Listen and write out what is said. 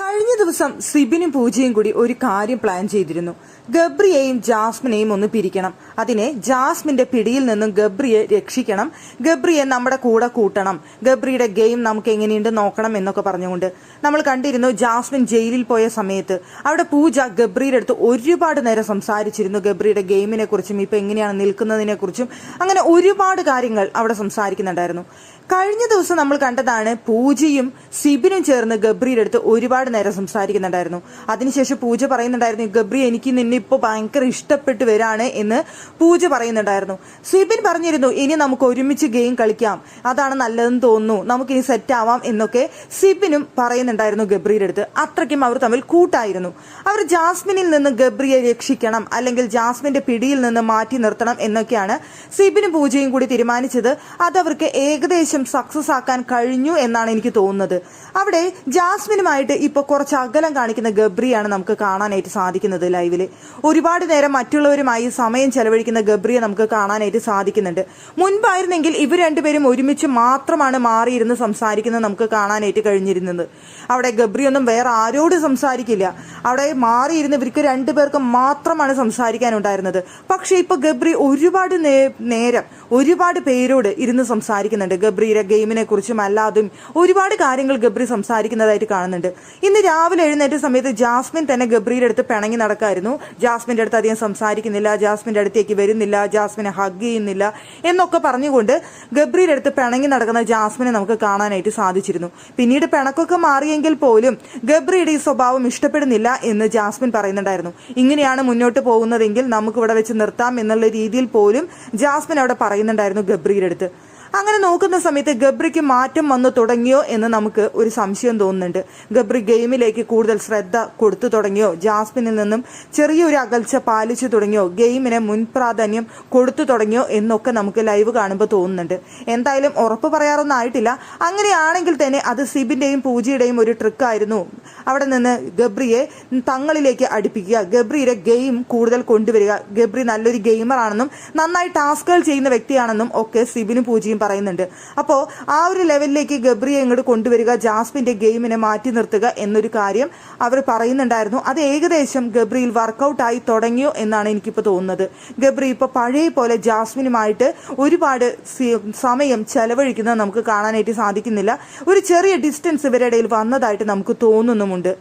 കഴിഞ്ഞ ദിവസം സിബിനും പൂജയും കൂടി ഒരു കാര്യം പ്ലാൻ ചെയ്തിരുന്നു. ഗബ്രിയെയും ജാസ്മിനെയും ഒന്ന് പിരിക്കണം. അതിനെ ജാസ്മിന്റെ പിടിയിൽ നിന്നും ഗബ്രിയെ രക്ഷിക്കണം. ഗബ്രിയെ നമ്മുടെ കൂടെ കൂട്ടണം. ഗബ്രിയുടെ ഗെയിം നമുക്ക് എങ്ങനെയുണ്ട് നോക്കണം എന്നൊക്കെ പറഞ്ഞുകൊണ്ട് നമ്മൾ കണ്ടിരുന്നു. ജാസ്മിൻ ജയിലിൽ പോയ സമയത്ത് അവിടെ പൂജ ഗബ്രിയുടെ അടുത്ത് ഒരുപാട് നേരം സംസാരിച്ചിരുന്നു. ഗബ്രിയുടെ ഗെയിമിനെ കുറിച്ചും ഇപ്പൊ എങ്ങനെയാണ് നിൽക്കുന്നതിനെ കുറിച്ചും അങ്ങനെ ഒരുപാട് കാര്യങ്ങൾ അവിടെ സംസാരിക്കുന്നുണ്ടായിരുന്നു. കഴിഞ്ഞ ദിവസം നമ്മൾ കണ്ടതാണ് പൂജയും സിബിനും ചേർന്ന് ഗബ്രിയുടെ അടുത്ത് ഒരുപാട് നേരം സംസാരിക്കുന്നുണ്ടായിരുന്നു. അതിനുശേഷം പൂജ പറയുന്നുണ്ടായിരുന്നു, ഗബ്രി എനിക്ക് നിന്നെ ഇപ്പൊ ഭയങ്കര ഇഷ്ടപ്പെട്ടു വരാണ് എന്ന് പൂജ പറയുന്നുണ്ടായിരുന്നു. സിബിൻ പറഞ്ഞിരുന്നു, ഇനി നമുക്ക് ഒരുമിച്ച് ഗെയിം കളിക്കാം, അതാണ് നല്ലതെന്ന് തോന്നുന്നു, നമുക്കിനി സെറ്റ് ആവാം എന്നൊക്കെ സിബിനും പറയുന്നുണ്ടായിരുന്നു ഗബ്രിയുടെ അടുത്ത്. അത്രയ്ക്കും അവർ തമ്മിൽ കൂട്ടായിരുന്നു. അവർ ജാസ്മിനിൽ നിന്ന് ഗബ്രിയെ രക്ഷിക്കണം, അല്ലെങ്കിൽ ജാസ്മിന്റെ പിടിയിൽ നിന്ന് മാറ്റി നിർത്തണം എന്നൊക്കെയാണ് സിബിനും പൂജയും കൂടി തീരുമാനിച്ചത്. അതവർക്ക് ഏകദേശം സക്സസ് ആക്കാൻ കഴിഞ്ഞു എന്നാണ് എനിക്ക് തോന്നുന്നത്. അവിടെ ജാസ്മിനുമായിട്ട് ഇപ്പൊ കുറച്ച് അകലം കാണിക്കുന്ന ഗബ്രിയാണ് നമുക്ക് കാണാനായിട്ട് സാധിക്കുന്നത്. ലൈവില് ഒരുപാട് നേരം മറ്റുള്ളവരുമായി സമയം ചെലവഴിക്കുന്ന ഗബ്രിയെ നമുക്ക് കാണാനായിട്ട് സാധിക്കുന്നുണ്ട്. മുൻപായിരുന്നെങ്കിൽ ഇവർ രണ്ടുപേരും ഒരുമിച്ച് മാത്രമാണ് മാറിയിരുന്ന് സംസാരിക്കുന്നത് നമുക്ക് കാണാനായിട്ട് കഴിഞ്ഞിരുന്നത്. അവിടെ ഗബ്രി ഒന്നും വേറെ ആരോട് സംസാരിക്കില്ല. അവിടെ മാറിയിരുന്ന് ഇവർക്ക് രണ്ടുപേർക്കും മാത്രമാണ് സംസാരിക്കാനുണ്ടായിരുന്നത്. പക്ഷെ ഇപ്പൊ ഗബ്രി ഒരുപാട് നേരം ഒരുപാട് പേരോട് ഇരുന്ന് സംസാരിക്കുന്നുണ്ട്. ഗബ്രിയുടെ ഗെയിമിനെ കുറിച്ചും അല്ലാതും ഒരുപാട് കാര്യങ്ങൾ ഗബ്രി സംസാരിക്കുന്നതായിട്ട് കാണുന്നുണ്ട്. ഇന്ന് രാവിലെ എഴുന്നേറ്റ സമയത്ത് ജാസ്മിൻ തന്നെ ഗബ്രിയുടെ അടുത്ത് പിണങ്ങി നടക്കായിരുന്നു. ജാസ്മിന്റെ അടുത്ത് അധികം സംസാരിക്കുന്നില്ല, ജാസ്മിന്റെ അടുത്തേക്ക് വരുന്നില്ല, ജാസ്മിനെ ഹഗ് ചെയ്യുന്നില്ല എന്നൊക്കെ പറഞ്ഞുകൊണ്ട് ഗബ്രിയുടെ അടുത്ത് പിണങ്ങി നടക്കുന്ന ജാസ്മിനെ നമുക്ക് കാണാനായിട്ട് സാധിച്ചിരുന്നു. പിന്നീട് പിണക്കൊക്കെ മാറിയെങ്കിൽ പോലും ഗബ്രിയുടെ ഈ സ്വഭാവം ഇഷ്ടപ്പെടുന്നില്ല എന്ന് ജാസ്മിൻ പറയുന്നുണ്ടായിരുന്നു. ഇങ്ങനെയാണ് മുന്നോട്ട് പോകുന്നതെങ്കിൽ നമുക്ക് ഇവിടെ വെച്ച് നിർത്താം എന്നുള്ള രീതിയിൽ പോലും ജാസ്മിൻ അവിടെ പറയുന്നുണ്ടായിരുന്നു ഗബ്രിയുടെ അടുത്ത്. അങ്ങനെ നോക്കുന്ന സമയത്ത് ഗബ്രിക്ക് മാറ്റം വന്നു തുടങ്ങിയോ എന്ന് നമുക്ക് ഒരു സംശയം തോന്നുന്നുണ്ട്. ഗബ്രി ഗെയിമിലേക്ക് കൂടുതൽ ശ്രദ്ധ കൊടുത്തു തുടങ്ങിയോ, ജാസ്മിനിൽ നിന്നും ചെറിയൊരു അകൽച്ച പാലിച്ചു തുടങ്ങിയോ, ഗെയിമിന് മുൻപ്രാധാന്യം കൊടുത്തു തുടങ്ങിയോ എന്നൊക്കെ നമുക്ക് ലൈവ് കാണുമ്പോൾ തോന്നുന്നുണ്ട്. എന്തായാലും ഉറപ്പ് പറയാറൊന്നും ആയിട്ടില്ല. അങ്ങനെയാണെങ്കിൽ തന്നെ അത് സിബിന്റെയും പൂജയുടെയും ഒരു ട്രിക്കായിരുന്നു. അവിടെ നിന്ന് ഗബ്രിയെ തങ്ങളിലേക്ക് അടുപ്പിക്കുക, ഗബ്രിയുടെ ഗെയിം കൂടുതൽ കൊണ്ടുവരിക, ഗബ്രി നല്ലൊരു ഗെയിമർ ആണെന്നും നന്നായി ടാസ്കുകൾ ചെയ്യുന്ന വ്യക്തിയാണെന്നും ഒക്കെ സിബിനും പൂജയും പറയുന്നുണ്ട്. അപ്പോ ആ ഒരു ലെവലിലേക്ക് ഗബ്രിയെ ഇങ്ങോട്ട് കൊണ്ടുവരിക, ജാസ്മിന്റെ ഗെയിമിനെ മാറ്റി നിർത്തുക എന്നൊരു കാര്യം അവർ പറയുന്നുണ്ടായിരുന്നു. അത് ഏകദേശം ഗബ്രിയിൽ വർക്കൗട്ട് ആയി തുടങ്ങിയോ എന്നാണ് എനിക്കിപ്പോ തോന്നുന്നത്. ഗബ്രി ഇപ്പൊ പഴയ പോലെ ജാസ്മിനുമായിട്ട് ഒരുപാട് സമയം ചെലവഴിക്കുന്നത് നമുക്ക് കാണാനായിട്ട് സാധിക്കുന്നില്ല. ഒരു ചെറിയ ഡിസ്റ്റൻസ് ഇവരുടെ ഇടയിൽ വന്നതായിട്ട് നമുക്ക് തോന്നുന്നുമുണ്ട്.